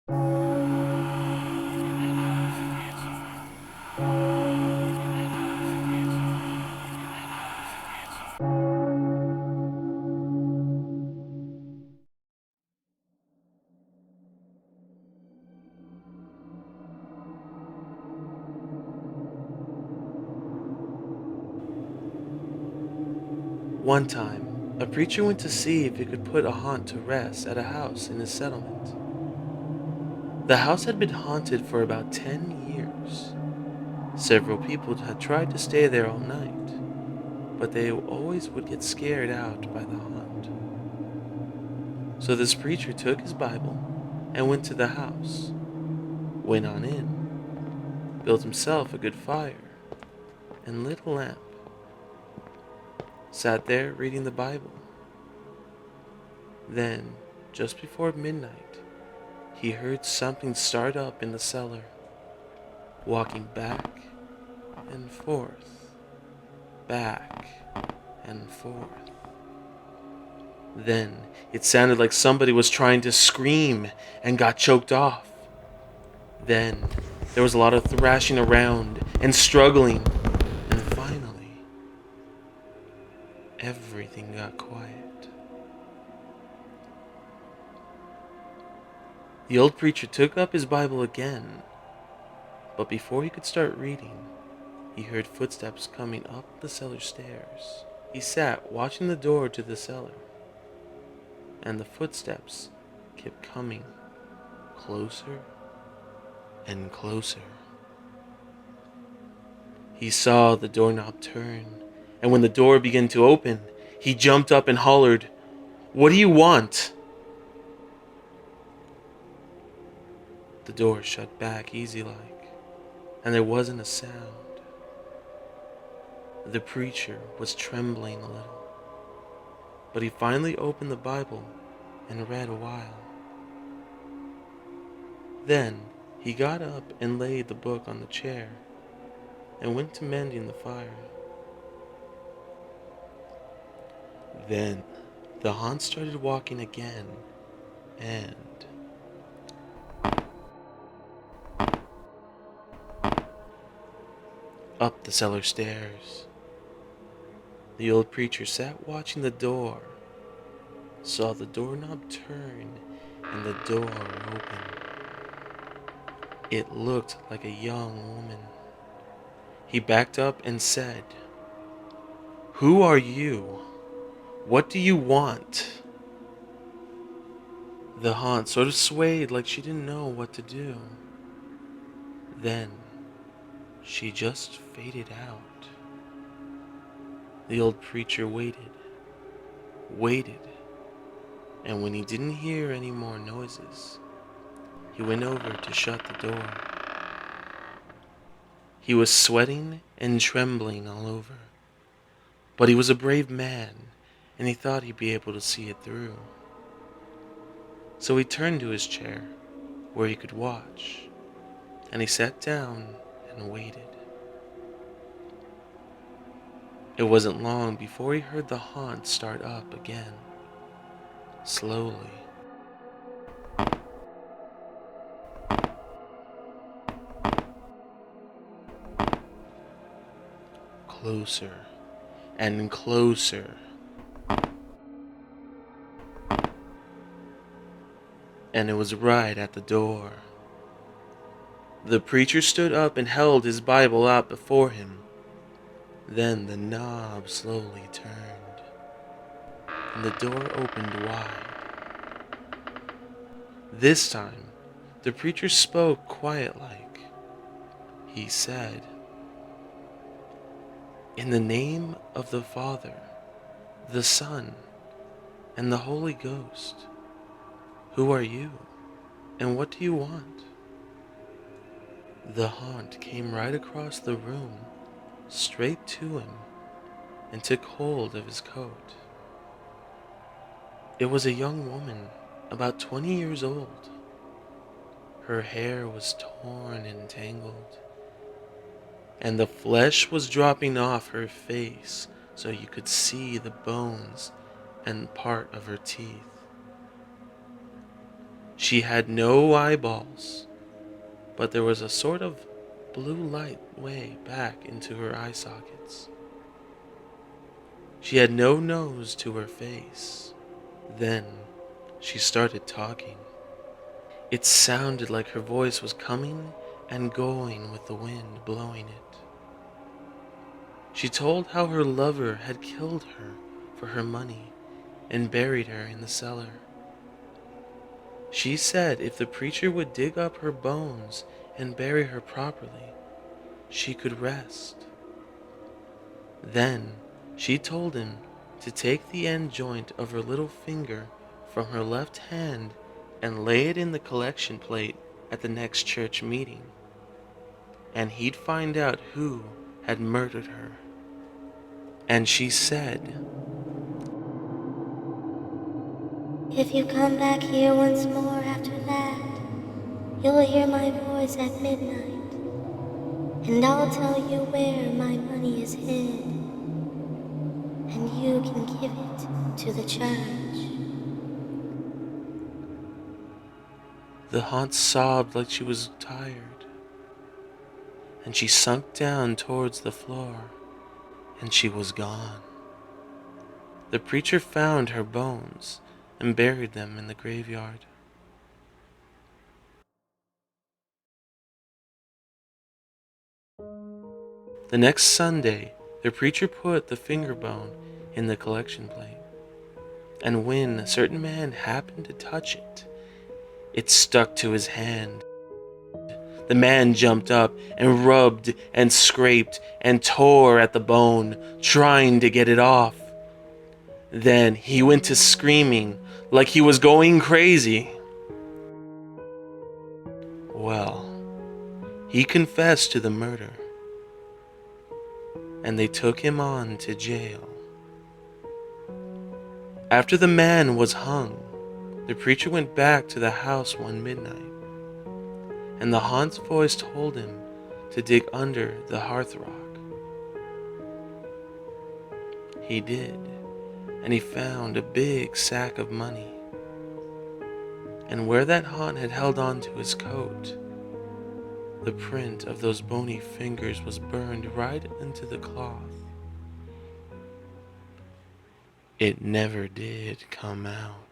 One time, a preacher went to see if he could put a haunt to rest at a house in his settlement. The house had been haunted for about 10 years. Several people had tried to stay there all night, but they always would get scared out by the haunt. So this preacher took his Bible and went to the house, went on in, built himself a good fire, and lit a lamp. Sat there reading the Bible. Then, just before midnight, he heard something start up in the cellar, walking back and forth, back and forth. Then it sounded like somebody was trying to scream and got choked off. Then there was a lot of thrashing around and struggling, and finally, everything got quiet. The old preacher took up his Bible again, but before he could start reading, he heard footsteps coming up the cellar stairs. He sat watching the door to the cellar, and the footsteps kept coming closer and closer. He saw the doorknob turn, and when the door began to open, he jumped up and hollered, "What do you want?" The door shut back easy-like, and there wasn't a sound. The preacher was trembling a little, but he finally opened the Bible and read a while. Then he got up and laid the book on the chair and went to mending the fire. Then the haunt started walking again, and up the cellar stairs. The old preacher sat watching the door, saw the doorknob turn and the door open. It looked like a young woman. He backed up and said, "Who are you? What do you want?" The haunt sort of swayed like she didn't know what to do. Then she just faded out. The old preacher waited, and when he didn't hear any more noises, he went over to shut the door. He was sweating and trembling all over, but he was a brave man, and he thought he'd be able to see it through. So he turned to his chair, where he could watch, and he sat down and waited. It wasn't long before he heard the haunt start up again, slowly. Closer and closer. And it was right at the door. The preacher stood up and held his Bible out before him. Then the knob slowly turned, and the door opened wide. This time, the preacher spoke quiet-like. He said, "In the name of the Father, the Son, and the Holy Ghost, who are you, and what do you want?" The haunt came right across the room, straight to him, and took hold of his coat. It was a young woman, about 20 years old. Her hair was torn and tangled, and the flesh was dropping off her face so you could see the bones and part of her teeth. She had no eyeballs, but there was a sort of blue light way back into her eye sockets. She had no nose to her face. Then she started talking. It sounded like her voice was coming and going with the wind blowing it. She told how her lover had killed her for her money and buried her in the cellar. She said if the preacher would dig up her bones and bury her properly, she could rest. Then she told him to take the end joint of her little finger from her left hand and lay it in the collection plate at the next church meeting, and he'd find out who had murdered her. And she said, "If you come back here once more after that, you'll hear my voice at midnight, and I'll tell you where my money is hid, and you can give it to the church." The haunt sobbed like she was tired, and she sunk down towards the floor, and she was gone. The preacher found her bones and buried them in the graveyard. The next Sunday, the preacher put the finger bone in the collection plate, and when a certain man happened to touch it, it stuck to his hand. The man jumped up and rubbed and scraped and tore at the bone, trying to get it off. Then he went to screaming like he was going crazy. Well, he confessed to the murder, and they took him on to jail. After the man was hung, the preacher went back to the house one midnight, and the haunt's voice told him to dig under the hearthrug. He did, and he found a big sack of money. And where that haunt had held on to his coat, the print of those bony fingers was burned right into the cloth. It never did come out.